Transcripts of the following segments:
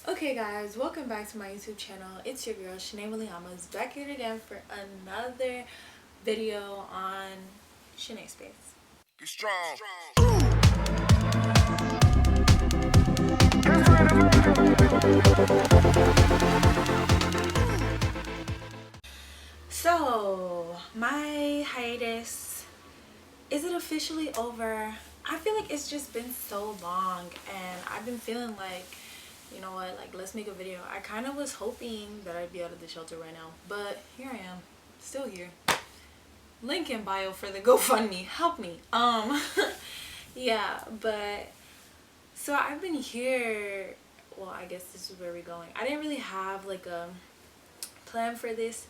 Okay guys, welcome back to my YouTube channel. It's your girl Shanae Williams back here again for another video on Shanae Space. Be strong. So my hiatus, is it officially over? I feel like it's just been so long and I've been feeling like, you know what, like let's make a video. I kind of was hoping that I'd be out of the shelter right now, but here I am, still here. Link in bio for the GoFundMe, help me. Yeah, but so I've been here, well, I guess this is where we're going. I didn't really have like a plan for this.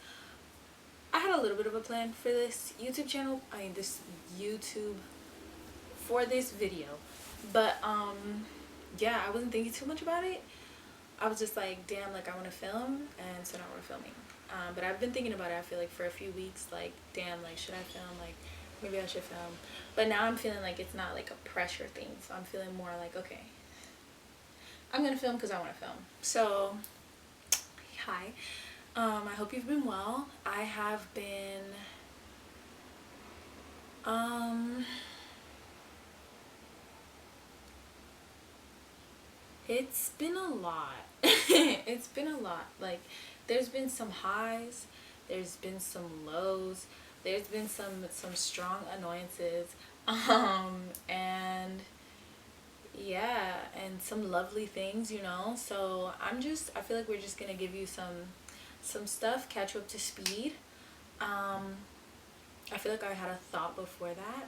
I had a little bit of a plan for this YouTube channel, this YouTube, for this video, but yeah, I wasn't thinking too much about it. I was just like, damn, like I want to film, and so now we're filming. But I've been thinking about it, I feel like, for a few weeks, like, damn, like, should I film? Like, maybe I should film. But now I'm feeling like it's not like a pressure thing, so I'm feeling more like, okay, I'm gonna film because I want to film. So hi, I hope you've been well. I have been it's been a lot. It's been a lot. Like, there's been some highs, there's been some lows, there's been some strong annoyances, and yeah, and some lovely things, you know. So I feel like we're just gonna give you some stuff, catch you up to speed. I feel like I had a thought before that.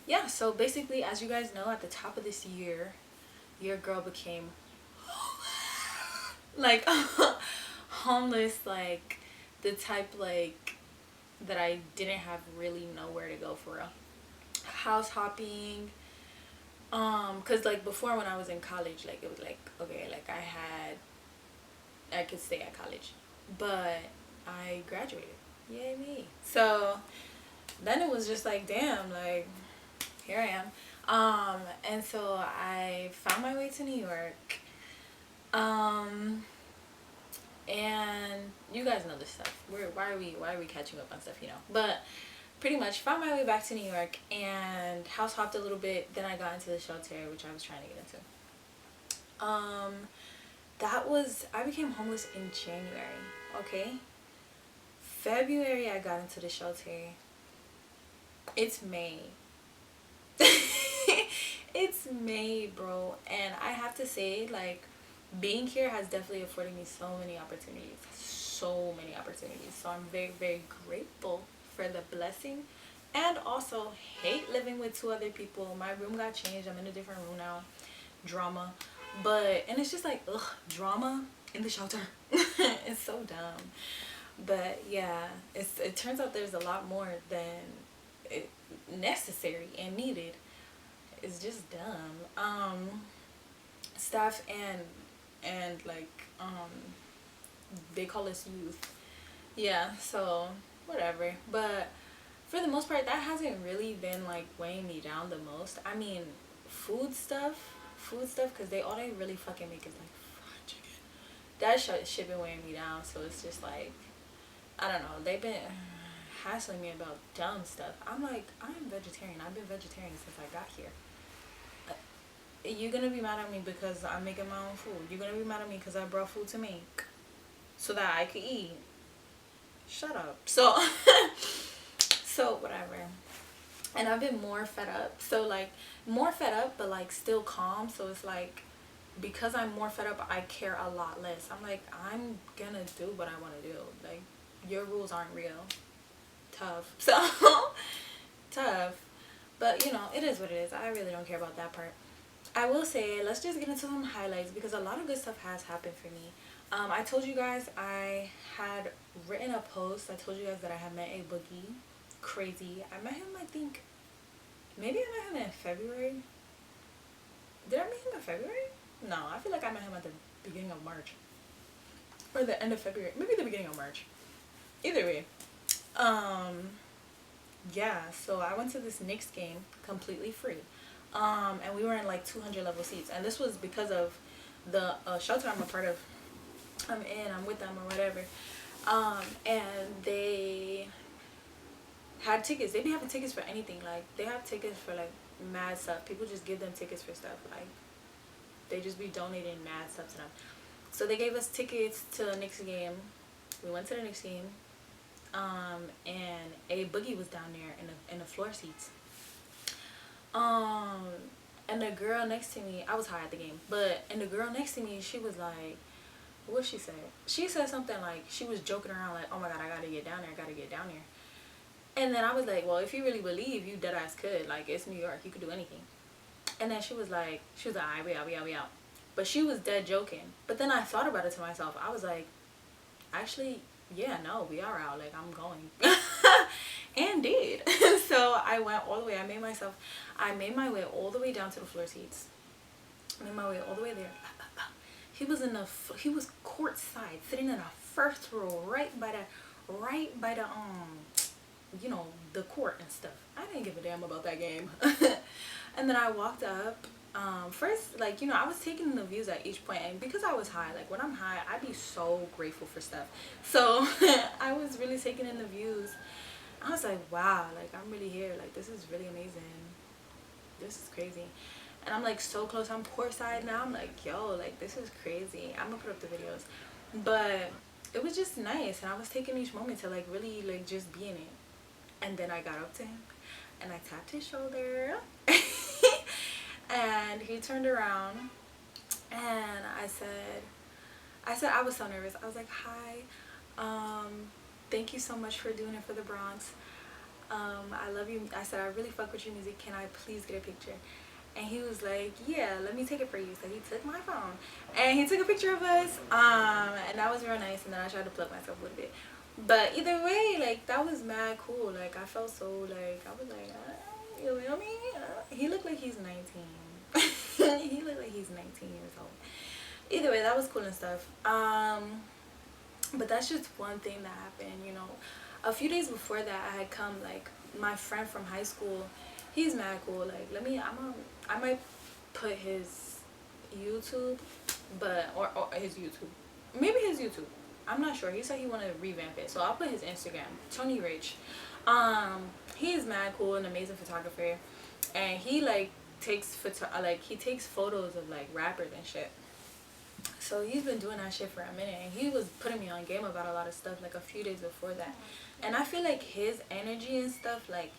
Yeah, so basically, as you guys know, at the top of this year, your girl became like homeless, like the type like that I didn't have really nowhere to go for real. House hopping, cause like before when I was in college, like it was like, okay, like I could stay at college, but I graduated, yay me. So then it was just like, damn, like here I am. And so I found my way to New York. And you guys know this stuff. Why are we catching up on stuff, you know? But pretty much found my way back to New York and house hopped a little bit. Then I got into the shelter, which I was trying to get into. I became homeless in January, okay? February I got into the shelter. It's May. It's May, bro, and I have to say, like, being here has definitely afforded me so many opportunities, so I'm very, very grateful for the blessing, and also hate living with two other people. My room got changed, I'm in a different room now. Drama. And it's just like, ugh, drama in the shelter. It's so dumb. But yeah, it turns out there's a lot more than necessary and needed. It's just dumb. Staff and like they call us youth. Yeah, so whatever. But for the most part, that hasn't really been like weighing me down the most. I mean, food stuff, because all they really fucking make is like fried chicken. That shit been weighing me down. So it's just like, I don't know. They've been hassling me about dumb stuff. I'm like, I'm vegetarian. I've been vegetarian since I got here. You're gonna be mad at me because I'm making my own food. You're gonna be mad at me because I brought food to make so that I could eat. Shut up. So so whatever. And I've been more fed up. So like, more fed up but like still calm. So it's like, because I'm more fed up, I care a lot less. I'm like, I'm gonna do what I want to do. Like, your rules aren't real. Tough. So tough. But you know, it is what it is. I really don't care about that part. I will say, let's just get into some highlights because a lot of good stuff has happened for me. I told you guys I had written a post. I told you guys that I had met a boogie. Crazy. I met him, I think, maybe I met him in February. Did I meet him in February? No, I feel like I met him at the beginning of March. Or the end of February. Maybe the beginning of March. Either way. Yeah, so I went to this Knicks game completely free. And we were in like 200 level seats, and this was because of the shelter I'm a part of, I'm with them or whatever. And they had tickets. They be having tickets for anything. Like, they have tickets for like mad stuff. People just give them tickets for stuff. Like, they just be donating mad stuff to them. So they gave us tickets to the Knicks game. We went to the Knicks game. And a boogie was down there in the floor seats. And the girl next to me, I was high at the game, and the girl next to me, she was like, what she say? She said something like, she was joking around like, oh my god, I gotta get down there, I gotta get down there. And then I was like, well, if you really believe, you dead ass could. Like, it's New York, you could do anything. And then she was like, alright, we out. But she was dead joking. But then I thought about it to myself. I was like, actually, yeah, no, we are out. Like, I'm going. And did. So I went all the way. I made my way all the way down to the floor seats. I made my way all the way there. He was courtside, sitting in the first row, right by the you know, the court and stuff. I didn't give a damn about that game. And then I walked up. First, like, you know, I was taking in the views at each point, and because I was high, like, when I'm high, I be so grateful for stuff. So I was really taking in the views. I was like, wow, like, I'm really here. Like, this is really amazing. This is crazy. And I'm like so close. I'm courtside now. I'm like, yo, like, this is crazy. I'm gonna put up the videos. But it was just nice, and I was taking each moment to like really like just be in it. And then I got up to him and I tapped his shoulder. And he turned around, and I said I was so nervous. I was like, hi, thank you so much for doing it for the Bronx. I love you. I said, I really fuck with your music. Can I please get a picture? And he was like, yeah, let me take it for you. So he took my phone and he took a picture of us, and that was real nice. And then I tried to plug myself a little bit, but either way, like, that was mad cool. Like, I felt so, like, I was like, you know me? He looked like he's 19. He looked like he's 19 years old. Either way, that was cool and stuff. But that's just one thing that happened, you know. A few days before that, I had come, like, my friend from high school, he's mad cool. Like, I might put his YouTube, but, or his YouTube. Maybe his YouTube. I'm not sure. He said he wanted to revamp it. So I'll put his Instagram, Tony Rich. He is mad cool, an amazing photographer. And he, like, takes photos of, like, rappers and shit. So he's been doing that shit for a minute, and he was putting me on game about a lot of stuff like a few days before that. And I feel like his energy and stuff, like,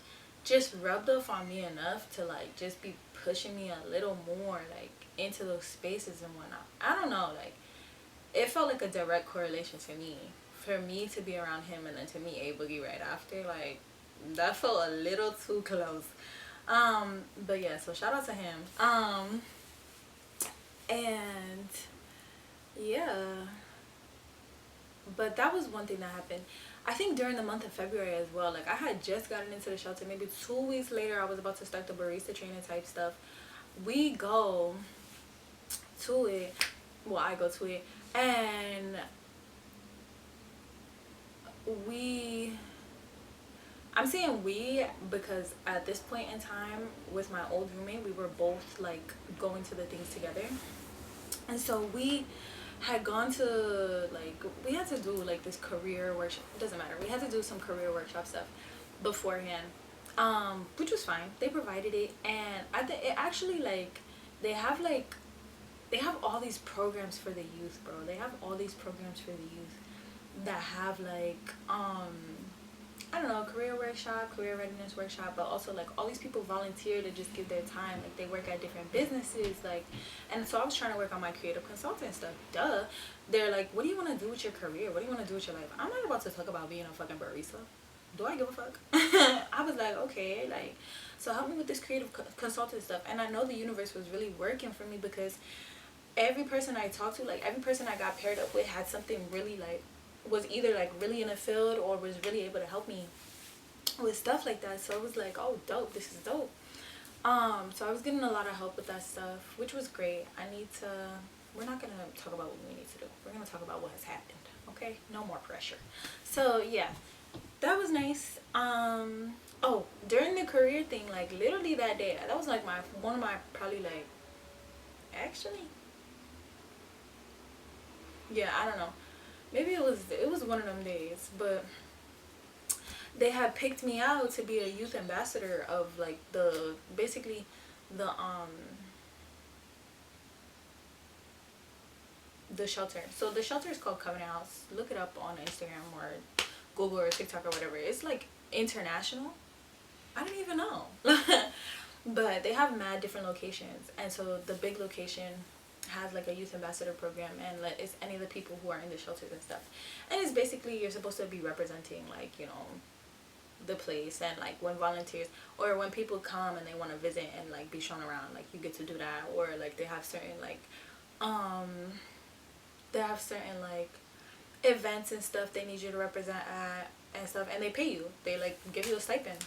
just rubbed off on me enough to, like, just be pushing me a little more, like, into those spaces and whatnot. I don't know, like, it felt like a direct correlation to me. For me to be around him and then to me A-Boogie right after, like, that felt a little too close. But yeah, so shout out to him. And yeah, but that was one thing that happened. I think during the month of February as well. Like, I had just gotten into the shelter. Maybe 2 weeks later, I was about to start the barista training type stuff. We go to it. Well, I go to it. And I'm saying we because at this point in time with my old roommate, we were both, like, going to the things together. And so we had gone to, like, we had to do, like, this career workshop. It doesn't matter. We had to do some career workshop stuff beforehand, which was fine. They provided it. And I think it actually, like, they have all these programs for the youth, bro. They have all these programs for the youth that have, like, I don't know, career workshop, career readiness workshop, but also, like, all these people volunteer to just give their time. Like, they work at different businesses, like, and so I was trying to work on my creative consultant stuff. Duh. They're like, what do you want to do with your career? What do you want to do with your life? I'm not about to talk about being a fucking barista. Do I give a fuck? I was like, okay, like, so help me with this creative consultant stuff. And I know the universe was really working for me because every person I talked to, like, every person I got paired up with had something really, like, was either, like, really in a field or was really able to help me with stuff like that. So I was like, oh, dope, this is dope. So I was getting a lot of help with that stuff, which was great. We're not gonna talk about what we need to do. We're gonna talk about what has happened, okay? No more pressure. So yeah, that was nice. Oh, during the career thing, like, literally that day, that was like one of my probably, like, actually Yeah, I don't know. Maybe it was one of them days, but they had picked me out to be a youth ambassador of like basically the the shelter. So the shelter is called Covenant House. Look it up on Instagram or Google or TikTok or whatever. It's like international. I don't even know. But they have mad different locations, and so the big location has like a youth ambassador program, and like it's any of the people who are in the shelters and stuff. And it's basically you're supposed to be representing like, you know, the place, and like when volunteers or when people come and they want to visit and like be shown around, like you get to do that. Or like they have certain like events and stuff they need you to represent at and stuff, and they pay you, they like give you a stipend.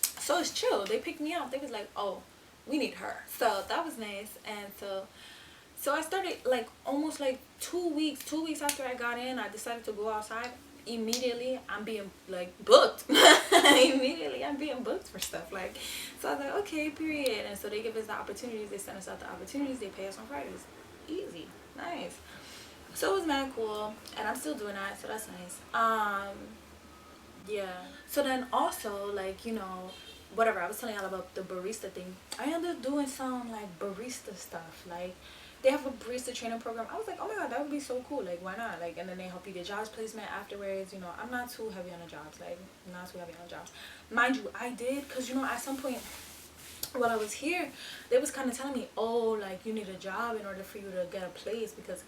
So it's chill. They picked me out. They was like, oh, we need her. So that was nice. And so I started like almost like 2 weeks after I got in, I decided to go outside. Immediately I'm being like booked. Immediately I'm being booked for stuff, like, so I was like, okay, period. And so they give us the opportunities, they send us out the opportunities, they pay us on Fridays. Easy. Nice. So it was mad cool, and I'm still doing that, so that's nice. Yeah. So then also, like, you know, whatever, I was telling y'all about the barista thing. I ended up doing some like barista stuff. Like they have a barista training program. I was like, oh my god, that would be so cool. Like, why not? Like, and then they help you get jobs placement afterwards. You know, I'm not too heavy on the jobs. Like, not too heavy on the jobs. Mind you, I did, because, you know, at some point while I was here, they was kind of telling me, oh, like, you need a job in order for you to get a place, because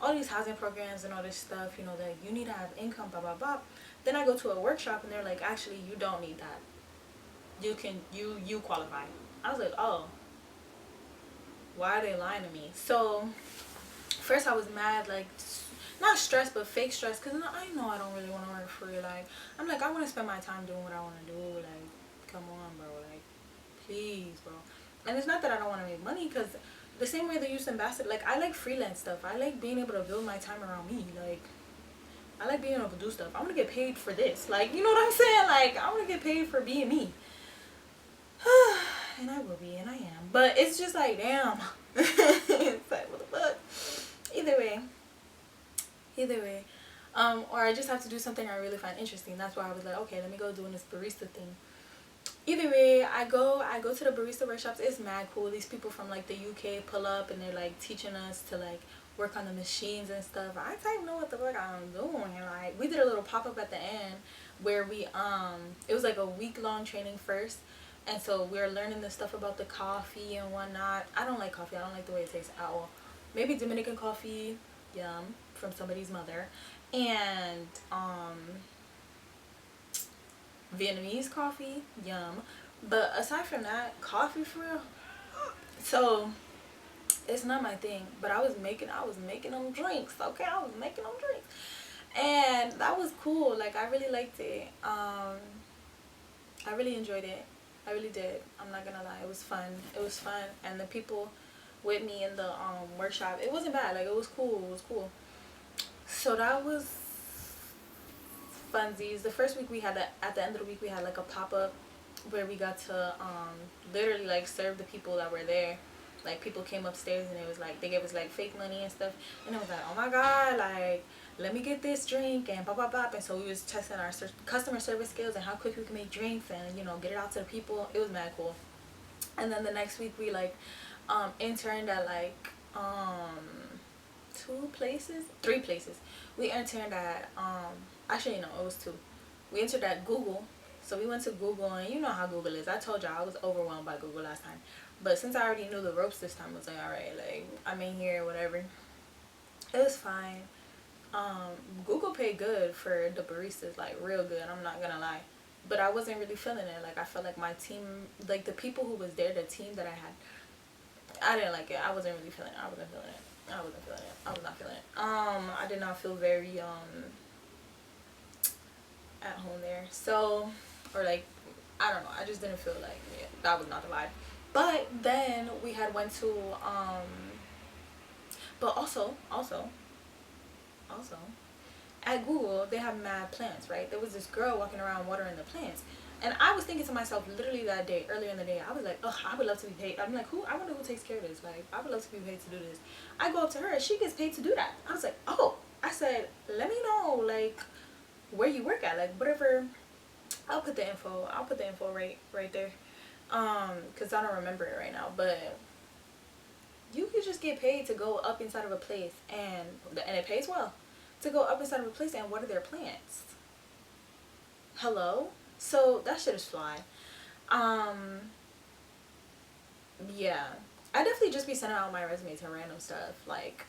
all these housing programs and all this stuff, you know, that you need to have income, blah, blah, blah. Then I go to a workshop and they're like, actually, you don't need that. You qualify. I was like, oh, why are they lying to me? So first I was mad, like, not stressed, but fake stressed, because I know I don't really want to work for you. Like, I'm like, I want to spend my time doing what I want to do. Like, come on, bro. Like, please, bro. And it's not that I don't want to make money, because the same way the youth ambassador, like, I like freelance stuff. I like being able to build my time around me. Like, I like being able to do stuff. I want to get paid for this. Like, you know what I'm saying? Like, I want to get paid for being me. And I will be, and I am. But it's just like, damn. It's like, what the fuck? Either way. Or I just have to do something I really find interesting. That's why I was like, okay, let me go doing this barista thing. Either way, I go to the barista workshops. It's mad cool. These people from like the UK pull up and they're like teaching us to like work on the machines and stuff. I don't know what the fuck I'm doing. Like, we did a little pop-up at the end where we it was like a week-long training first. And so we were learning the stuff about the coffee and whatnot. I don't like coffee. I don't like the way it tastes at all. Maybe Dominican coffee, yum, from somebody's mother. And Vietnamese coffee, yum. But aside from that, coffee for real. So it's not my thing. But I was making them drinks. Okay, I was making them drinks. And that was cool. Like, I really liked it. I really enjoyed it. I really did. I'm not gonna lie. It was fun. And the people with me in the workshop, it wasn't bad. Like, it was cool. So that was funsies. The first week we had at the end of the week we had like a pop-up where we got to literally like serve the people that were there. Like, people came upstairs and it was like they gave us like fake money and stuff, and it was like, oh my god, like, let me get this drink and blah blah blah. And so we was testing our customer service skills and how quick we can make drinks and, you know, get it out to the people. It was mad cool. And then the next week we like interned at like 3 places. We interned at actually no, it was 2. We interned at Google. So we went to Google, and you know how Google is. I told y'all I was overwhelmed by Google last time, but since I already knew the ropes this time, I was like, alright, like, I'm in here, whatever. It was fine. Google paid good for the baristas, like real good, I'm not gonna lie. But I wasn't really feeling it. Like, I felt like my team, like the people who was there, the team that I had, I didn't like it. I wasn't really feeling it. I was not feeling it. I did not feel very at home there. So, or like, I don't know, I just didn't feel like, yeah, that was not the vibe. But then we had went to but also at Google they have mad plants, right? There was this girl walking around watering the plants, and I was thinking to myself literally that day, earlier in the day, I was like, ugh, I would love to be paid. I'm like, I wonder who takes care of this. Like, I would love to be paid to do this. I go up to her, she gets paid to do that. I was like, oh, said, let me know like where you work at, like whatever. I'll put the info. I'll put the info right there. Cause I don't remember it right now, but you could just get paid to go up inside of a place, and it pays well to go up inside of a place and water their plants. Hello? So that shit is fly. Yeah, I definitely just be sending out my resume to random stuff. Like,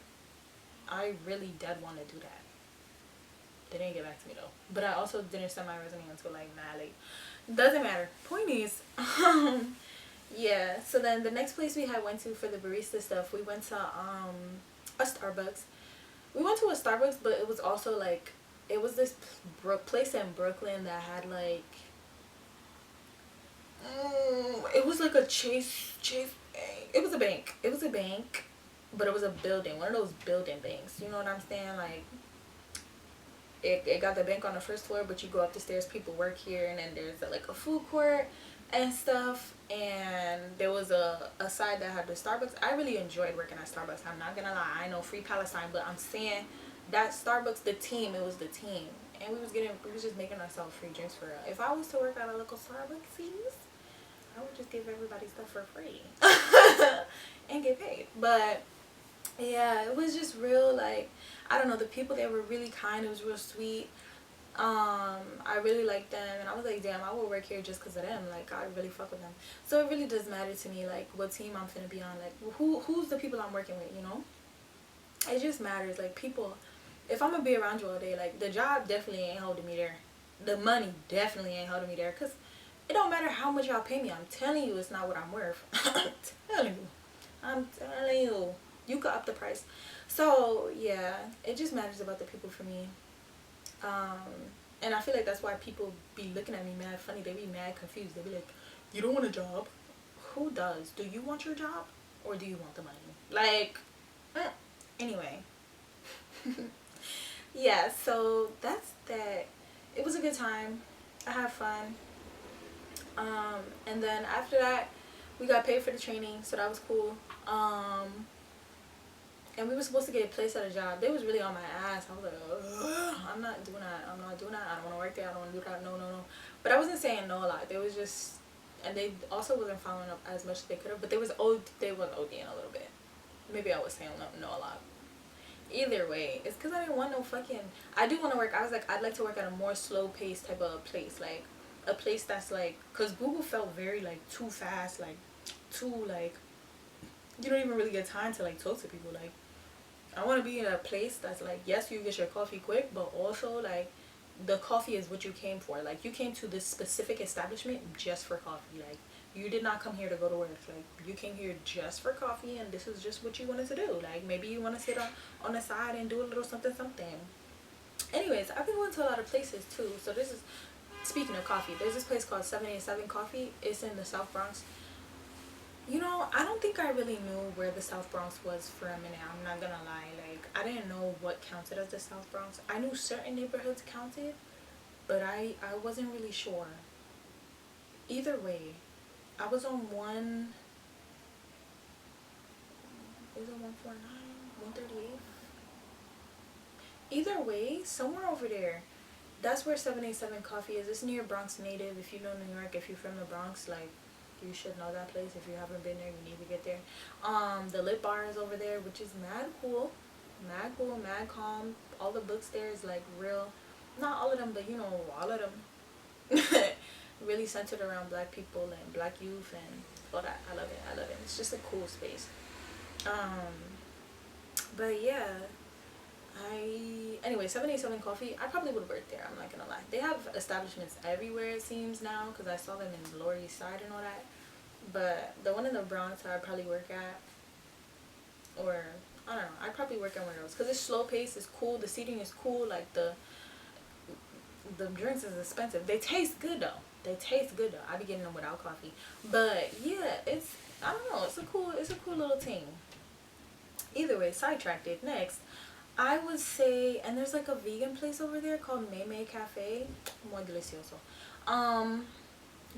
I really dead want to do that. They didn't get back to me though, but I also didn't send my resume until like mad late. Doesn't matter. Point is, yeah. So then the next place we had went to for the barista stuff, we went to a Starbucks. We went to a Starbucks, but it was also like, it was this place in Brooklyn that had like, it was like a Chase bank. It was a bank. It was a bank, but it was a building. One of those building banks. You know what I'm saying? Like, it got the bank on the first floor, but you go up the stairs, people work here, and then there's like a food court and stuff. And there was a side that had the Starbucks. I really enjoyed working at Starbucks. I'm not gonna lie. I know Free Palestine, but I'm saying that Starbucks, the team, it was the team. And we was just making ourselves free drinks for real. If I was to work at a local Starbucks, I would just give everybody stuff for free and get paid. But yeah, it was just real, like, I don't know, the people there were really kind. It was real sweet. I really liked them, and I was like, damn, I will work here just because of them. Like, I really fuck with them. So it really does matter to me, like, what team I'm finna be on. Like, who's the people I'm working with, you know? It just matters. Like, people, if I'm gonna be around you all day, like, the job definitely ain't holding me there. The money definitely ain't holding me there, because it don't matter how much y'all pay me. I'm telling you, it's not what I'm worth. I'm telling you. You could up the price. So yeah, it just matters about the people for me. And I feel like that's why people be looking at me mad funny. They be mad confused. They be like, you don't want a job? Who does? Do you want your job, or do you want the money? Like, anyway. Yeah, so that's that. It was a good time. I had fun. And then after that, we got paid for the training, so that was cool. And we were supposed to get placed at a job. They was really on my ass. I was like, ugh, I'm not doing that. I'm not doing that. I don't want to work there. I don't want to do that. No, no, no. But I wasn't saying no a lot. They was just, and they also wasn't following up as much as they could have. But they was ODing a little bit. Maybe I was saying no a lot. Either way, it's because I didn't want no fucking, I do want to work. I was like, I'd like to work at a more slow paced type of place. Like, a place that's like, because Google felt very like too fast. Like, too like, you don't even really get time to like talk to people. Like, I want to be in a place that's like, yes, you get your coffee quick, but also like the coffee is what you came for. Like, you came to this specific establishment just for coffee. Like, you did not come here to go to work. Like, you came here just for coffee, and this is just what you wanted to do. Like, maybe you want to sit on the side and do a little something. Anyways, I've been going to a lot of places too. So this is, speaking of coffee, there's this place called 787 Coffee. It's in the South Bronx. You know, I don't think I really knew where the South Bronx was for a minute. I'm not gonna lie. Like, I didn't know what counted as the South Bronx. I knew certain neighborhoods counted, but I wasn't really sure. Either way, I was on one, was it 149, 138? Either way, somewhere over there. That's where 787 Coffee is. It's near Bronx Native. If you know New York, if you're from the Bronx, like, you should know that place. If you haven't been there, you need to get there. The Lit Bar is over there, which is mad cool, mad calm. All the books there is like real, not all of them, but you know, all of them. Really centered around black people and black youth and all that. I love it. It's just a cool space. But yeah, anyway, 787 Coffee, I probably would have worked there. I'm not gonna lie. They have establishments everywhere, it seems now, because I saw them in Lower East Side and all that. But the one in the Bronx I'd probably work at, or I don't know, I'd probably work at one of those, because it's slow paced, it's cool, the seating is cool, like the drinks is expensive. They taste good though. I be getting them without coffee. But yeah, it's, I don't know, it's a cool little thing. Either way, sidetracked it. Next, I would say, and there's like a vegan place over there called Meme Cafe. Muy delicioso.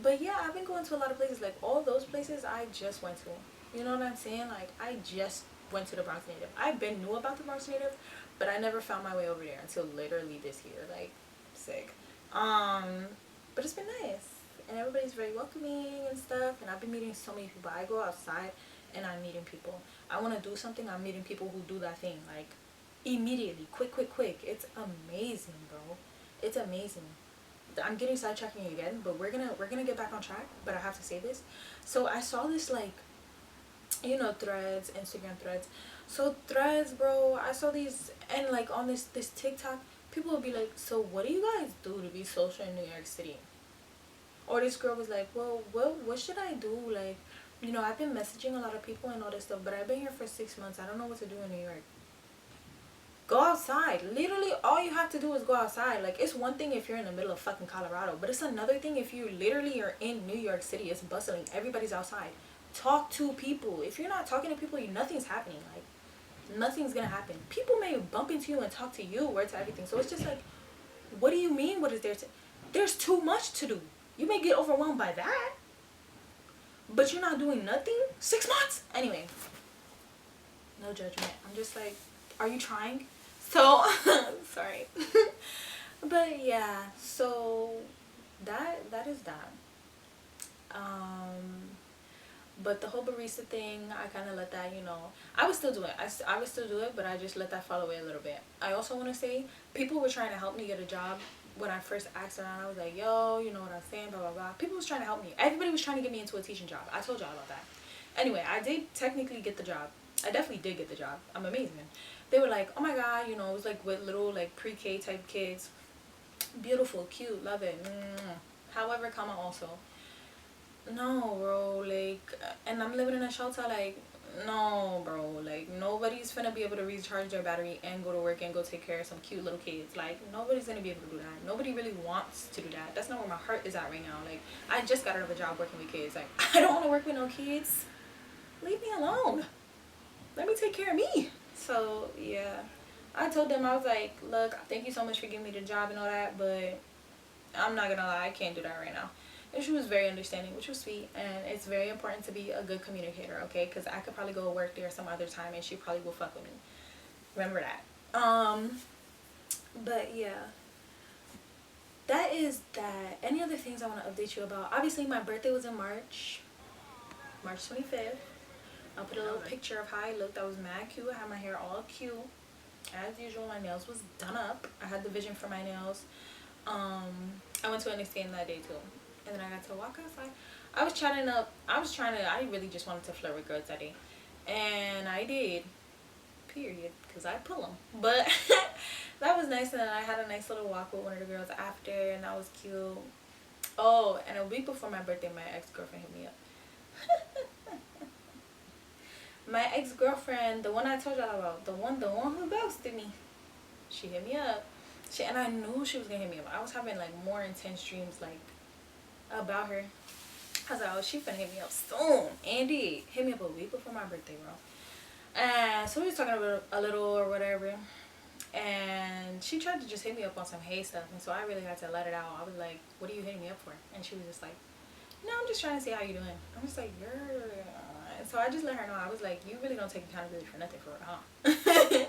But yeah, I've been going to a lot of places. Like, all those places I just went to. You know what I'm saying? Like, I just went to the Bronx Native. I've been knew about the Bronx Native, but I never found my way over there until literally this year. Like, sick. But it's been nice, and everybody's very welcoming and stuff. And I've been meeting so many people. I go outside and I'm meeting people. I want to do something. I'm meeting people who do that thing like immediately, quick. It's amazing, bro. It's amazing. I'm getting sidetracking again, but we're gonna get back on track. But I have to say this. So I saw this, like, you know, threads, Instagram threads. So threads, bro. I saw these, and like on this TikTok, people will be like, so what do you guys do to be social in New York City? Or this girl was like, well, what should I do? Like, you know, I've been messaging a lot of people and all this stuff, but I've been here for 6 months. I don't know what to do in New York. Go outside. Literally, all you have to do is go outside. Like, it's one thing if you're in the middle of fucking Colorado, but it's another thing if you literally are in New York City. It's bustling. Everybody's outside. Talk to people. If you're not talking to people, nothing's happening. Like, nothing's gonna happen. People may bump into you and talk to you, words to everything. So it's just like, what do you mean? What is there to? There's too much to do. You may get overwhelmed by that, but you're not doing nothing. 6 months. Anyway, no judgment. I'm just like, are you trying? So sorry. But yeah, so that is that. But the whole barista thing, I kind of let that, you know, I would still do it. I would still do it, but I just let that fall away a little bit. I also want to say, people were trying to help me get a job. When I first asked around, I was like, yo, you know what I'm saying, blah, blah, blah. People was trying to help me. Everybody was trying to get me into a teaching job. I told y'all about that. Anyway, I did technically get the job. I definitely did get the job. I'm amazing. They were like, oh my God, you know, it was like with little like pre-K type kids. Beautiful, cute, love it. However, comma also. No, bro, like, and I'm living in a shelter, like, no, bro, like, nobody's finna be able to recharge their battery and go to work and go take care of some cute little kids. Like, nobody's gonna be able to do that. Nobody really wants to do that. That's not where my heart is at right now. Like, I just got out of a job working with kids. Like, I don't want to work with no kids. Leave me alone. Let me take care of me. So, yeah, I told them, I was like, look, thank you so much for giving me the job and all that, but I'm not gonna lie, I can't do that right now. And she was very understanding, which was sweet. And it's very important to be a good communicator, okay? Because I could probably go work there some other time and she probably will fuck with me. Remember that. But yeah, that is that. Any other things I want to update you about? Obviously, my birthday was in March 25th. I'll put a little picture of how I looked. I was mad cute. I had my hair all cute. As usual, my nails was done up. I had the vision for my nails. I went to an extend that day too. And then I got to walk outside. I really just wanted to flirt with girls that day. And I did. Period. Because I pull them. But that was nice. And then I had a nice little walk with one of the girls after. And that was cute. Oh, and a week before my birthday, my ex-girlfriend hit me up. My ex-girlfriend, the one I told y'all about. The one who ghosted me. She hit me up. And I knew she was going to hit me up. I was having like more intense dreams like about her. I was like, oh, she finna hit me up soon. Andy hit me up a week before my birthday, bro. And so we was talking about a little or whatever. And she tried to just hit me up on some hate stuff. And so I really had to let it out. I was like, what are you hitting me up for? And she was just like, no, I'm just trying to see how you doing. I'm just like, you're... And so I just let her know. I was like, you really don't take accountability for nothing for her, huh?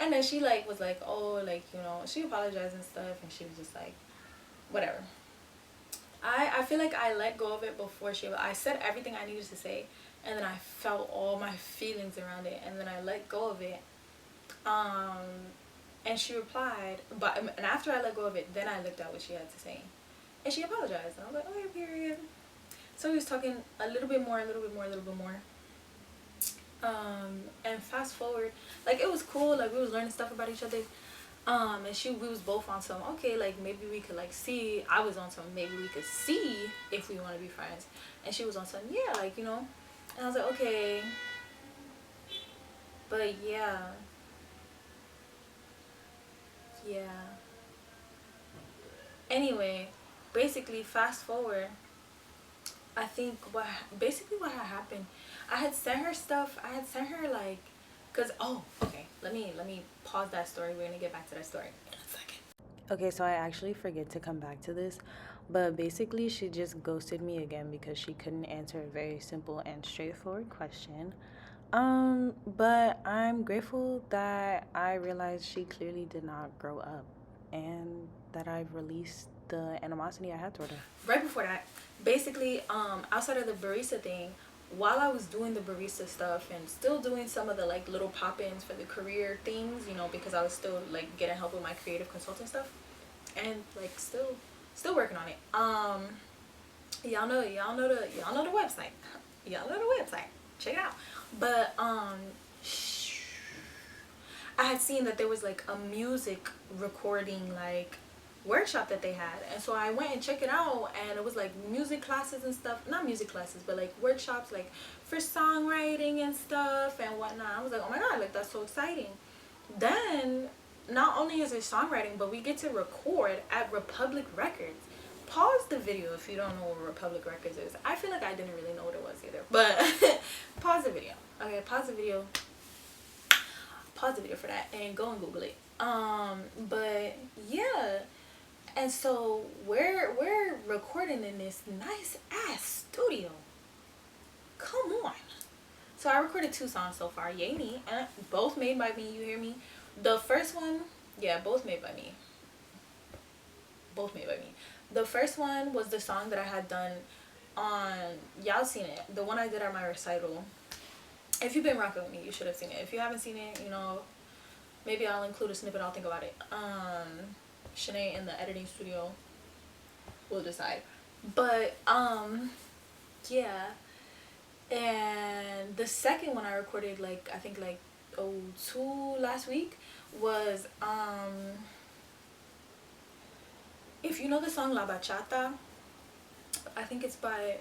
And then she like was like, oh, like, you know, she apologized and stuff. And she was just like, whatever. I feel like I let go of it before I said everything I needed to say, and then I felt all my feelings around it, and then I let go of it. And she replied, and after I let go of it, then I looked at what she had to say, and she apologized, and I was like, okay, period. So we was talking a little bit more. And fast forward, like, it was cool, like, we was learning stuff about each other. And we was both on some, okay, like, maybe we could, like, see. I was on some, maybe we could see if we want to be friends. And she was on some, yeah, like, you know. And I was like, okay. But, yeah. Anyway, basically, fast forward. I think what had happened, I had sent her, like, because, oh, okay, let me pause that story. We're gonna get back to that story in a second. Okay, so I actually forget to come back to this, but basically she just ghosted me again because she couldn't answer a very simple and straightforward question. But I'm grateful that I realized she clearly did not grow up and that I've released the animosity I had toward her. Right before that, basically, outside of the barista thing, while I was doing the barista stuff and still doing some of the like little pop-ins for the career things, you know, because I was still like getting help with my creative consulting stuff and like still working on it. Y'all know the website. Y'all know the website. Check it out. But I had seen that there was like a music recording like workshop that they had, and so I went and checked it out, and it was like music classes and stuff, not music classes but like workshops like for songwriting and stuff and whatnot. I was like, oh my god, like that's so exciting. Then not only is it songwriting, but we get to record at Republic Records. Pause the video if you don't know what Republic Records is. I feel like I didn't really know what it was either, but pause the video. Okay, pause the video for that and go and Google it. But yeah, and so we're recording in this nice ass studio. Come on. So I recorded 2 songs so far. Yay me. Both made by me. You hear me? The first one, yeah, both made by me. Both made by me. The first one was the song that I had done on, y'all seen it, the one I did at my recital. If you've been rocking with me, you should have seen it. If you haven't seen it, you know, maybe I'll include a snippet. I'll think about it. Shanae in the editing studio will decide. But yeah. And the second one I recorded like I think like 2 last week was if you know the song La Bachata, I think it's by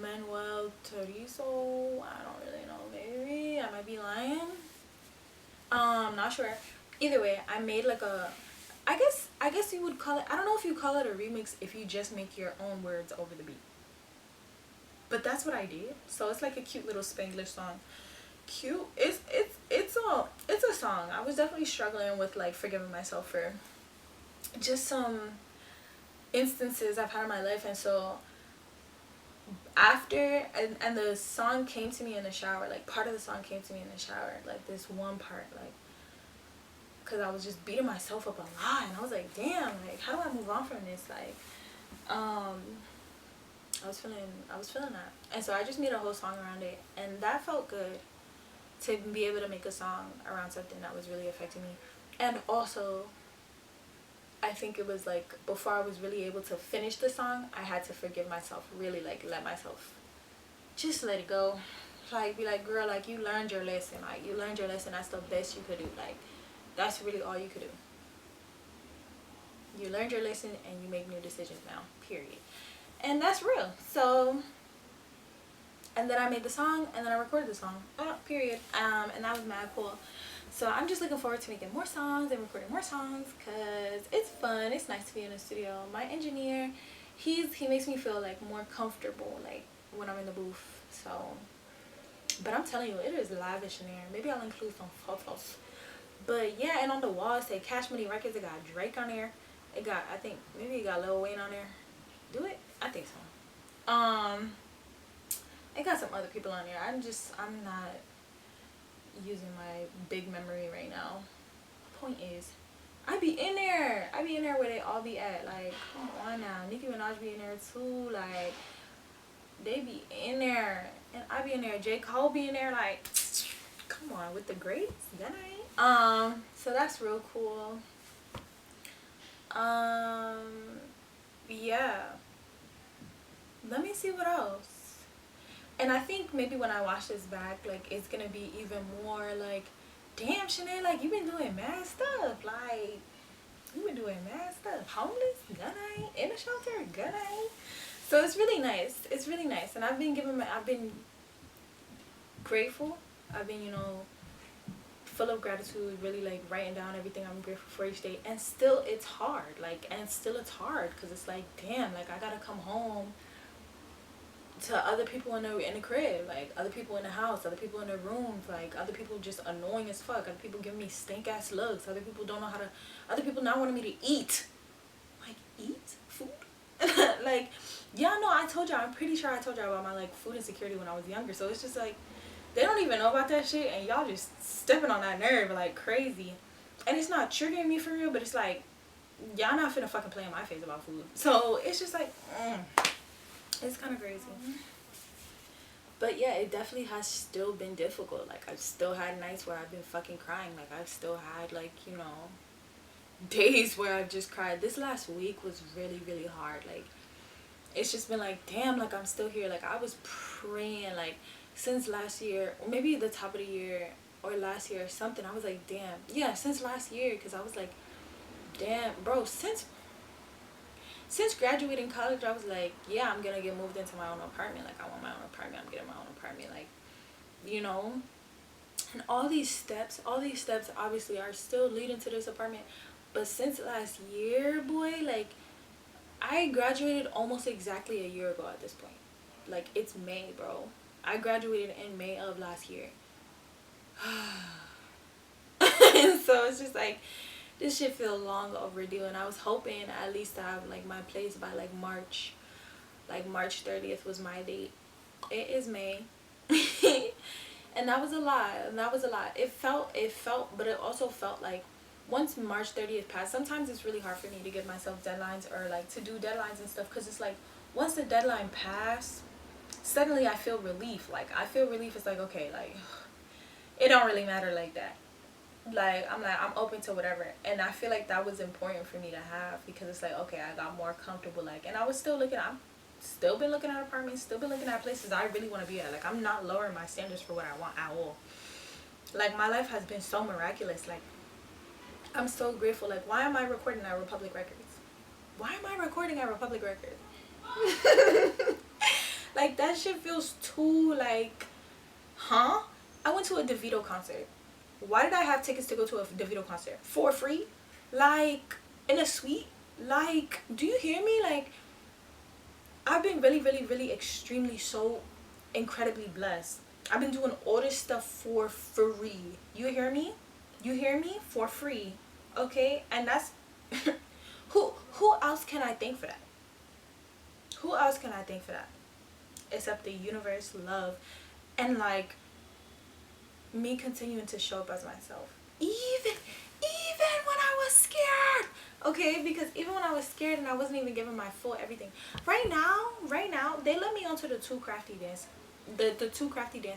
Manuel Turizo. I don't really know. Maybe I might be lying. Not sure. Either way, I made like a, I guess you would call it, I don't know if you call it a remix if you just make your own words over the beat. But that's what I did. So it's like a cute little Spanglish song. Cute. It's a song. I was definitely struggling with like forgiving myself for just some instances I've had in my life, and so after and the song came to me in the shower, like part of the song came to me in the shower, like this one part, like because I was just beating myself up a lot, and I was like, damn, like how do I move on from this? Like I was feeling that, and so I just made a whole song around it, and that felt good to be able to make a song around something that was really affecting me. And also I think it was like before I was really able to finish the song, I had to forgive myself, really like let myself just let it go, like be like, girl, like you learned your lesson, like you learned your lesson, that's the best you could do, like that's really all you could do. You learned your lesson and you make new decisions now, period. And that's real. So, and then I made the song, and then I recorded the song, period. And that was mad cool. So I'm just looking forward to making more songs and recording more songs, because it's fun. It's nice to be in the studio. My engineer, he makes me feel like more comfortable like when I'm in the booth. So, but I'm telling you, it is lavish in there. Maybe I'll include some photos. But yeah, and on the wall it said Cash Money Records. It got Drake on there. It got, I think maybe it got Lil Wayne on there. Do it? I think so. It got some other people on there. I'm not using my big memory right now. Point is, I be in there where they all be at. Like, come on now. Nicki Minaj be in there too. Like, they be in there, and I be in there. J. Cole be in there. Like, come on, with the greats. That ain't. So that's real cool. Yeah. Let me see what else. And I think maybe when I watch this back, like it's gonna be even more like, damn, Shanae, like you've been doing mad stuff. Like you've been doing mad stuff. Homeless, gun night, in a shelter, gun night. So it's really nice. It's really nice. And I've been grateful. I've been, you know, full of gratitude, really like writing down everything I'm grateful for each day. And still it's hard. Like, and still it's hard because it's like, damn, like I gotta come home to other people in the crib, like other people in the house, other people in their rooms, like other people just annoying as fuck, other people giving me stink ass looks, other people don't know how to, other people not wanting me to eat, like eat food. Like, y'all know I told y'all, I'm pretty sure I told y'all about my like food insecurity when I was younger. So it's just like, They don't even know about that shit, and y'all just stepping on that nerve like crazy. And it's not triggering me for real, but it's like, y'all not finna fucking play in my face about food. So it's just like, it's kind of crazy. But yeah, it definitely has still been difficult. Like, I've still had nights where I've been fucking crying. Like, I've still had, like, you know, days where I've just cried. This last week was really, really hard. Like, it's just been like, damn, like, I'm still here. Like, I was praying, like, since last year, or maybe the top of the year, or last year or something. I was like, damn. Yeah, since last year, because I was like, damn, bro, since graduating college, I was like, yeah, I'm gonna get moved into my own apartment. Like, I want my own apartment. I'm getting my own apartment. Like, you know, and all these steps obviously are still leading to this apartment. But since last year, boy, like, I graduated almost exactly a year ago at this point. Like, it's May, bro. I graduated in May of last year. And so it's just like, this shit feel long overdue, and I was hoping at least to have like my place by like March 30th was my date. It is May. And that was a lot. It felt, but it also felt like once March 30th passed, sometimes it's really hard for me to give myself deadlines, or like to do deadlines and stuff, because it's like once the deadline passed, suddenly I feel relief. Like, I feel relief. It's like, okay, like, it don't really matter like that. Like, I'm open to whatever. And I feel like that was important for me to have, because it's like, okay, I got more comfortable. Like, and I'm still been looking at apartments, still been looking at places I really want to be at. Like, I'm not lowering my standards for what I want at all. Like, my life has been so miraculous. Like, I'm so grateful. Like, why am I recording at Republic Records? Like, that shit feels too, like, huh? I went to a DeVito concert. Why did I have tickets to go to a DeVito concert? For free? Like, in a suite? Like, do you hear me? Like, I've been really, really, really extremely so incredibly blessed. I've been doing all this stuff for free. You hear me? For free. Okay? And that's who else can I thank for that? Except the universe, love, and like me continuing to show up as myself. Even when I was scared. Okay, because even when I was scared and I wasn't even giving my full everything. Right now, they let me onto the two crafty dance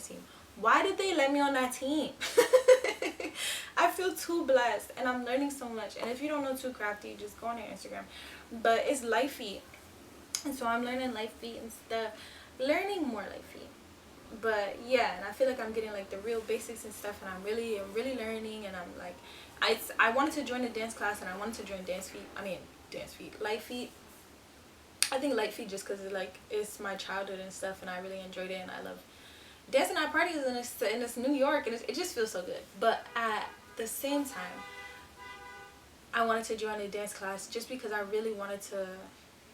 team. Why did they let me on that team? I feel too blessed, and I'm learning so much. And if you don't know Too Crafty, just go on their Instagram. But it's life feet. And so I'm learning life feet and stuff. Learning more life feet. But yeah, and I feel like I'm getting like the real basics and stuff, and I'm really learning. And I'm like, I wanted to join a dance class, and I wanted to join light feet. I think light feet just because it's my childhood and stuff, and I really enjoyed it, and I love dancing at parties in this New York, and it just feels so good. But at the same time, I wanted to join a dance class just because I really wanted to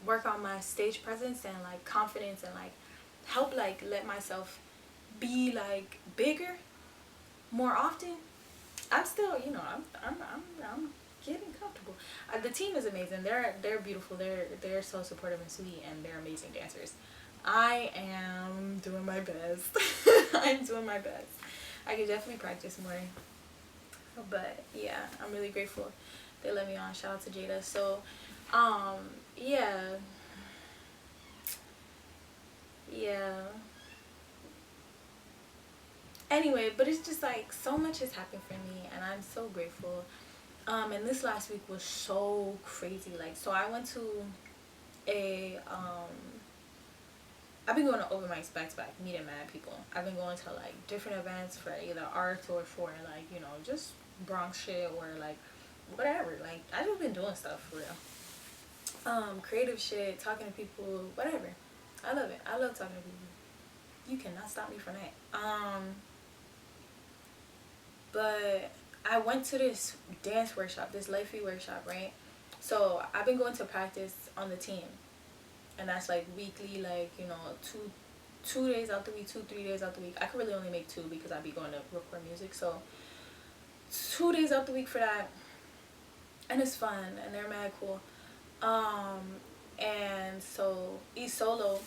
work on my stage presence and like confidence, and like help like let myself be like bigger more often. I'm still, you know, I'm getting comfortable. The team is amazing. They're beautiful. They're so supportive and sweet, and they're amazing dancers. I am doing my best. I'm doing my best. I could definitely practice more. But yeah, I'm really grateful they let me on. Shout out to Jada. So, yeah. Anyway, but it's just like so much has happened for me, and I'm so grateful. And this last week was so crazy. Like, so I went to I've been going to open mics back to back, meeting mad people. I've been going to like different events for either art or for like, you know, just Bronx shit or like whatever. Like, I've just been doing stuff for real. Creative shit, talking to people, whatever. I love it. I love talking to people. You cannot stop me from that. But I went to this dance workshop, this life feed workshop, right? So I've been going to practice on the team, and that's like weekly, like, you know, two days out the week, 3 days out the week. I could really only make 2 because I'd be going to record music. So 2 days out the week for that, and it's fun, and they're mad cool. And so E Solo,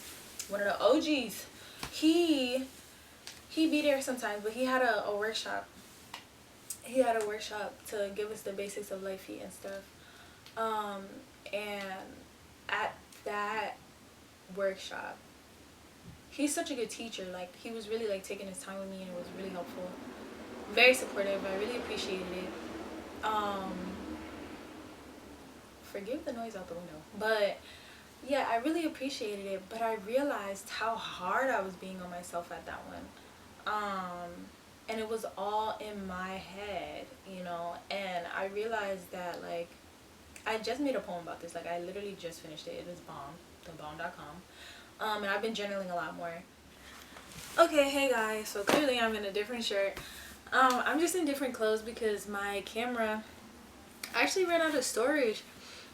one of the OGs, he he be there sometimes, but he had a workshop. He had a workshop to give us the basics of life feet and stuff. And at that workshop, he's such a good teacher. Like, he was really like taking his time with me, and it was really helpful, very supportive. I really appreciated it. Forgive the noise out the window, but yeah, I really appreciated it. But I realized how hard I was being on myself at that one. And it was all in my head, you know. And I realized that, like, I just made a poem about this. Like, I literally just finished it. It is bomb, thebomb.com. And I've been journaling a lot more. Okay, hey guys, so clearly I'm in a different shirt. I'm just in different clothes because my camera actually ran out of storage,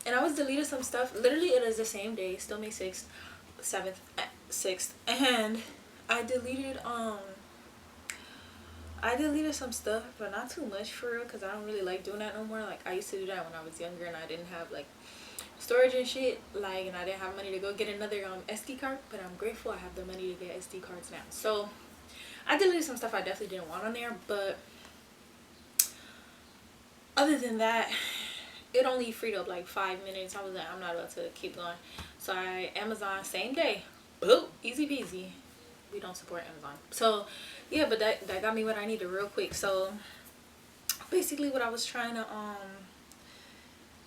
and I was deleting some stuff. Literally, it is the same day, still May 6th, 7th, 6th, and I deleted some stuff, but not too much for real, because I don't really like doing that no more. Like, I used to do that when I was younger and I didn't have like storage and shit, like, and I didn't have money to go get another SD card, but I'm grateful I have the money to get SD cards now. So I deleted some stuff I definitely didn't want on there, but other than that, it only freed up like 5 minutes. I was like, I'm not about to keep going. So I Amazon same day, boop, easy peasy. We don't support Amazon. So yeah, but that got me what I needed real quick. So basically what I was trying to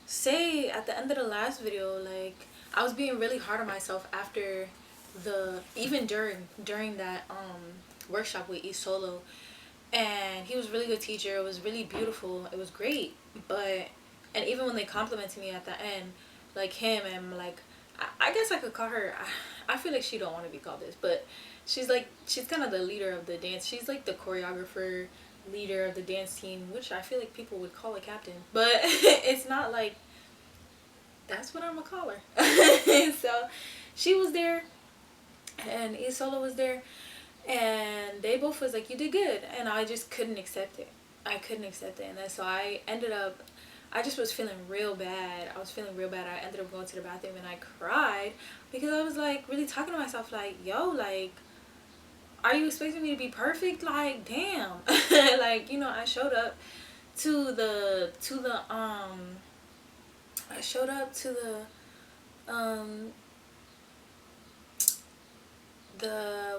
say at the end of the last video, like, I was being really hard on myself after even during that workshop with E Solo, and he was a really good teacher. It was really beautiful, it was great. But and even when they complimented me at the end, like him, and like, I guess I could call her, I feel like she don't want to be called this, but she's kind of the leader of the dance. She's like the choreographer, leader of the dance team, which I feel like people would call a captain, but it's not like that's what I'm gonna call her. So she was there, and E Solo was there, and they both was like, you did good, and I just couldn't accept it. I couldn't accept it. And then so I ended up, I just was feeling real bad. I ended up going to the bathroom and I cried, because I was like really talking to myself like, yo, like, are you expecting me to be perfect? Like, damn. Like, you know, I showed up to the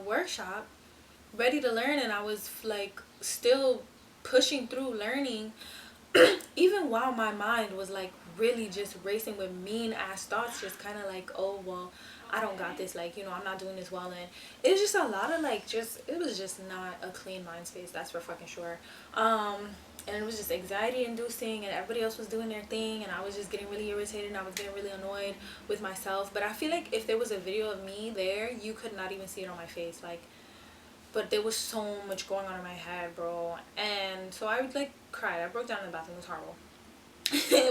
workshop ready to learn, and I was like still pushing through learning, even while my mind was like really just racing with mean ass thoughts, just kind of like, oh well, I don't got this, like, you know, I'm not doing this well. And it was just a lot of like, it was just not a clean mind space, that's for fucking sure. And it was just anxiety inducing, and everybody else was doing their thing, and I was just getting really irritated, and I was getting really annoyed with myself. But I feel like if there was a video of me there, you could not even see it on my face, like, but there was so much going on in my head, bro. And so I would like cry. I broke down in the bathroom. It was horrible.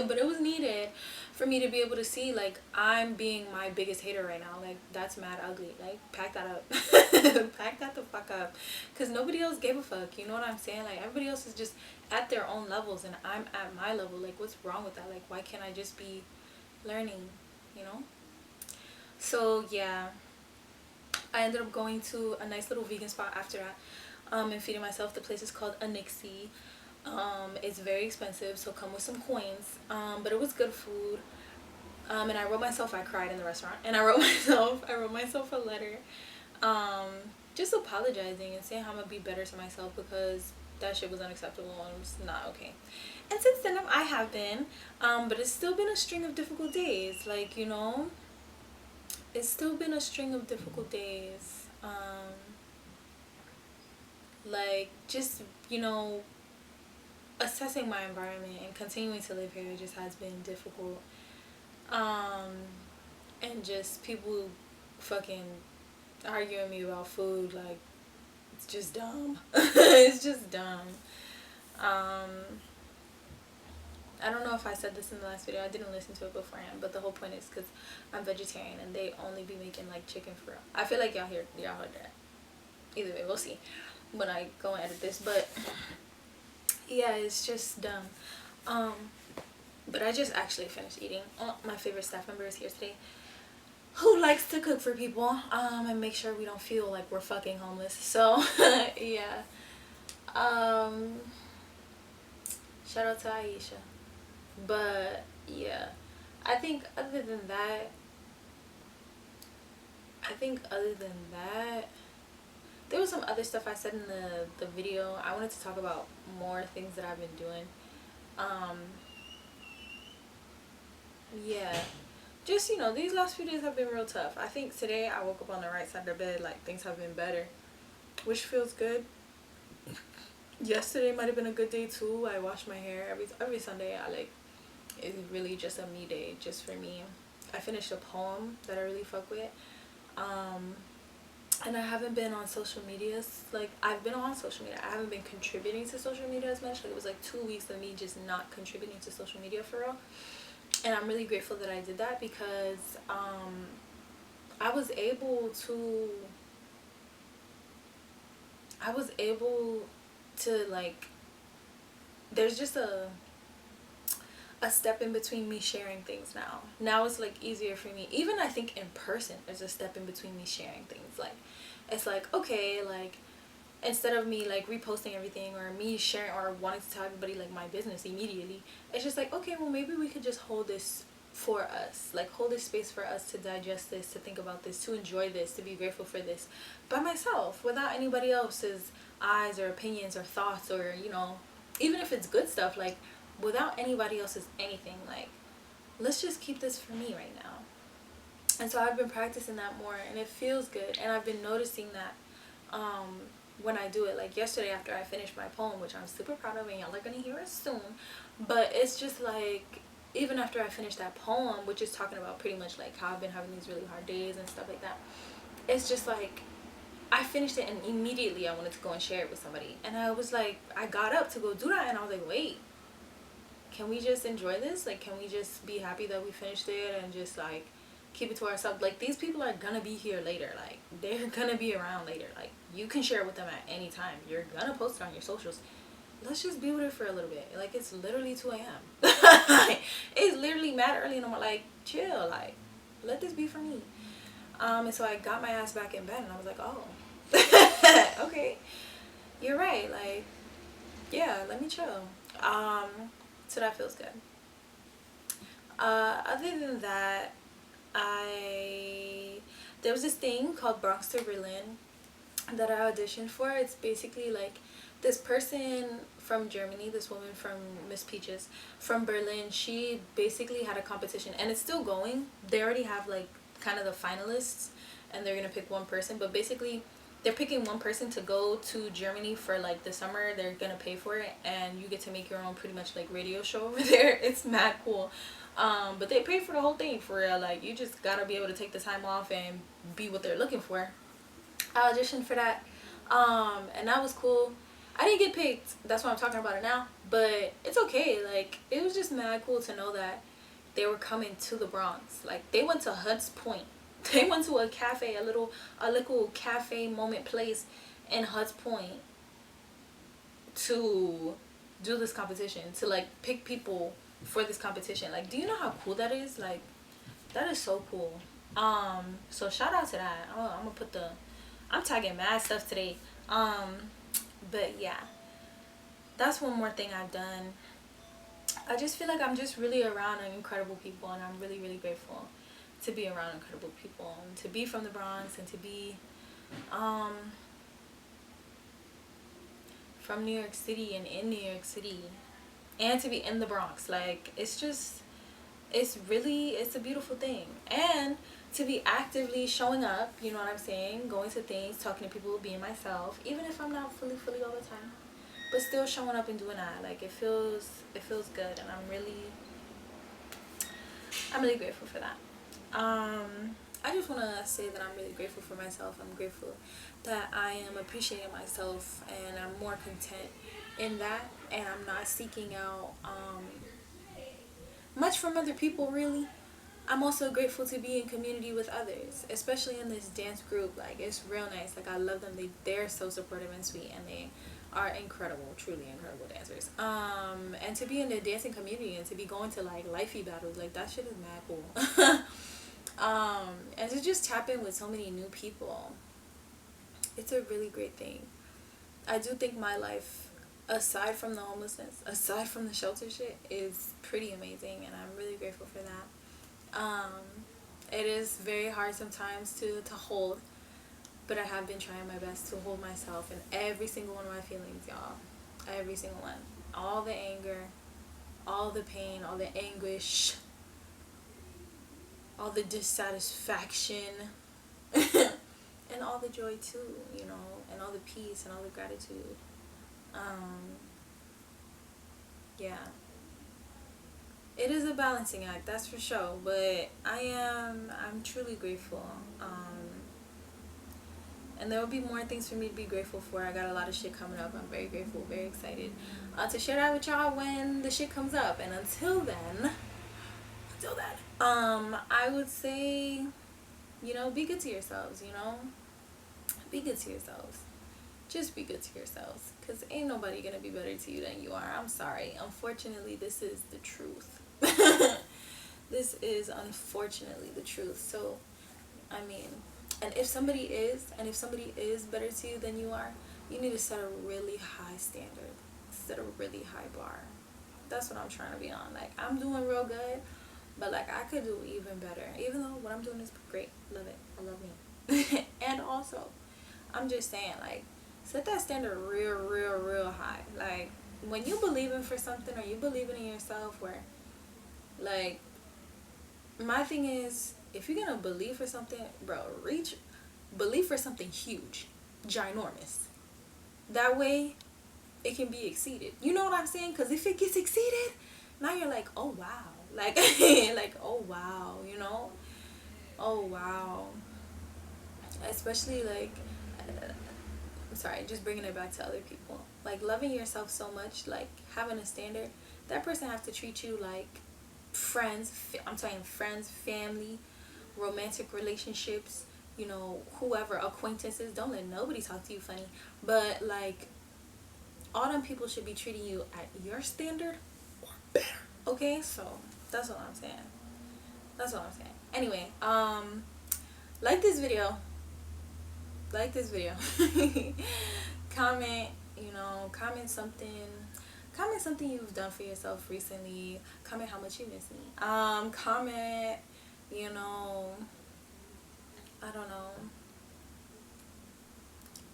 But it was needed for me to be able to see, like, I'm being my biggest hater right now. Like, that's mad ugly. Like, pack that up. Pack that the fuck up, because nobody else gave a fuck, you know what I'm saying? Like, everybody else is just at their own levels, and I'm at my level. Like, what's wrong with that? Like, why can't I just be learning, you know? So yeah, I ended up going to a nice little vegan spot after that, and feeding myself. The place is called Anixi. It's very expensive, so come with some coins, but it was good food. And I cried in the restaurant, and I wrote myself a letter, just apologizing and saying how I'm gonna be better to myself, because that shit was unacceptable and it was not okay. And since then I have been, but it's still been a string of difficult days, like, you know, it's still been a string of difficult days, like, just, you know, assessing my environment and continuing to live here just has been difficult. And just people fucking arguing me about food, like, it's just dumb. It's just dumb. I don't know if I said this in the last video. I didn't listen to it beforehand, but the whole point is because I'm vegetarian and they only be making like chicken for real. I feel like y'all heard that. Either way, we'll see when I go and edit this, but yeah, it's just dumb. But I just actually finished eating. Oh, my favorite staff member is here today. who likes to cook for people, and make sure we don't feel like we're fucking homeless. So yeah. Um, Shout out to Aisha. But yeah, I think other than that, I think other than that, there was some other stuff I said in the video. I wanted to talk about more things that I've been doing. Um, yeah, just these last few days have been real tough. I think today I woke up on the right side of the bed, like things have been better, which feels good. Yesterday might have been a good day too. I wash my hair every Sunday. I like, it's really just a me day, just for me. I finished a poem that I really fuck with. Um, and I haven't been on social media. Like, I've been on social media. I haven't been contributing to social media as much. Like, it was like 2 weeks of me just not contributing to social media for real. And I'm really grateful that I did that, because I was able to like, there's just a step in between me sharing things now. Now it's like easier for me. Even I think in person, there's a step in between me sharing things. Like, it's like, okay, like, instead of me like reposting everything or me sharing or wanting to tell everybody like my business immediately, it's just like, okay, well, maybe we could just hold this for us, like hold this space for us to digest this, to think about this, to enjoy this, to be grateful for this by myself, without anybody else's eyes or opinions or thoughts, or even if it's good stuff, like without anybody else's anything. Like, let's just keep this for me right now. And so I've been practicing that more, and it feels good. And I've been noticing that when I do it, like yesterday after I finished my poem, which I'm super proud of, and y'all are gonna hear it soon, but it's just like, even after I finished that poem, which is talking about pretty much like how I've been having these really hard days and stuff like that, it's just like, I finished it and immediately I wanted to go and share it with somebody. And I was like, I got up to go do that, and I was like, wait, can we just enjoy this? Like, can we just be happy that we finished it and just like keep it to ourselves? Like, these people are gonna be here later. Like, they're gonna be around later. Like, you can share it with them at any time. You're gonna post it on your socials. Let's just be with it for a little bit. Like, it's literally 2 a.m. It's literally mad early, and I'm like, chill. Like, let this be for me. And so I got my ass back in bed, and I was like, oh, okay, you're right. Like, yeah, let me chill. So that feels good. Other than that, there was this thing called Bronx to Berlin that I auditioned for. It's basically like this person from Germany, this woman from Miss Peaches from Berlin, she basically had a competition, and it's still going. They already have like kind of the finalists, and they're gonna pick one person, but basically they're picking one person to go to Germany for like the summer. They're gonna pay for it, and you get to make your own pretty much like radio show over there. It's mad cool. But they pay for the whole thing for real. Like, you just gotta be able to take the time off and be what they're looking for. I auditioned for that, and that was cool. I didn't get picked. That's why I'm talking about it now. But it's okay. Like, it was just mad cool to know that they were coming to the Bronx. Like, they went to Hunt's Point. They went to a cafe, a little cafe moment place in Hunt's Point to do this competition, to like pick people for this competition. Like, do you know how cool that is? Like, that is so cool. So shout out to that. I'm gonna put I'm tagging mad stuff today. But yeah, that's one more thing I've done. I just feel like I'm just really around incredible people, and I'm really, really grateful to be around incredible people, and to be from the Bronx, and to be from New York City and in New York City, and to be in the Bronx. Like, it's a beautiful thing. And to be actively showing up, you know what I'm saying, going to things, talking to people, being myself, even if I'm not fully all the time, but still showing up and doing that. Like, it feels good, and I'm really grateful for that. I just want to say that I'm really grateful for myself. I'm grateful that I am appreciating myself, and I'm more content in that, and I'm not seeking out much from other people, really. I'm also grateful to be in community with others, especially in this dance group. Like, it's real nice. Like, I love them. They're so supportive and sweet, and they are incredible, truly incredible dancers. And to be in the dancing community, and to be going to like lifey battles, like, that shit is mad cool. And to just tap in with so many new people, it's a really great thing. I do think my life, aside from the homelessness, aside from the shelter shit, is pretty amazing, and I'm really grateful for that. It is very hard sometimes to hold, but I have been trying my best to hold myself in every single one of my feelings, y'all. Every single one. All the anger, all the pain, all the anguish, all the dissatisfaction, and all the joy too, you know, and all the peace and all the gratitude. Yeah. It is a balancing act, that's for sure, but I'm truly grateful. And there will be more things for me to be grateful for. I got a lot of shit coming up. I'm very grateful, very excited to share that with y'all when the shit comes up. And until then, I would say, you know, be good to yourselves, you know? Be good to yourselves. Just be good to yourselves, because ain't nobody gonna be better to you than you are. I'm sorry. Unfortunately, this is the truth. This is unfortunately the truth. So, I mean, and if somebody is better to you than you are, you need to set a really high standard. Set a really high bar. That's what I'm trying to be on. Like, I'm doing real good, but like, I could do even better. Even though what I'm doing is great. Love it. I love me. And also, I'm just saying, like, set that standard real high. Like, when you believing for something, or you believing in yourself, where, like, my thing is, if you're gonna believe for something, bro, believe for something huge, ginormous. That way, it can be exceeded. You know what I'm saying? Because if it gets exceeded, now you're like, oh wow, like, like, oh wow, you know, oh wow. Especially like, I'm sorry, just bringing it back to other people. Like, loving yourself so much, like having a standard. That person has to treat you like friends. I'm talking friends, family, romantic relationships, you know, whoever, acquaintances. Don't let nobody talk to you funny, but like, all them people should be treating you at your standard or better. Okay, so that's what I'm saying. Anyway, like this video, comment, you know, comment something you've done for yourself recently. Comment how much you miss me. Comment, you know, I don't know,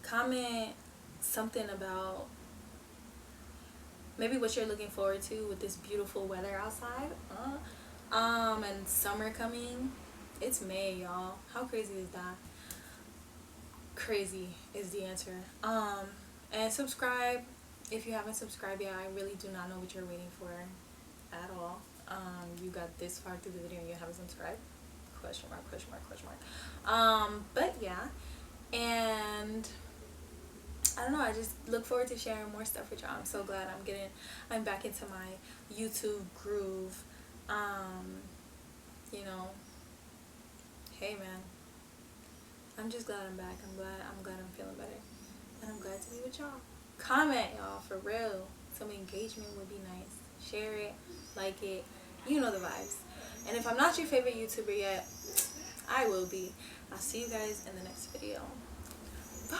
comment something about maybe what you're looking forward to with this beautiful weather outside. And summer coming. It's May, y'all. How crazy is that? Crazy is the answer. And subscribe if you haven't subscribed yet. I really do not know what you're waiting for at all. You got this far through the video and you haven't subscribed? Question mark. But yeah, and I don't know, I just look forward to sharing more stuff with y'all. I'm so glad I'm back into my YouTube groove. You know, hey man, I'm just glad I'm back. I'm glad I'm feeling better, and I'm glad to be with y'all. Comment, y'all, for real. Some engagement would be nice. Share it, like it, you know the vibes. And if I'm not your favorite YouTuber yet, I will be. I'll see you guys in the next video. Bye.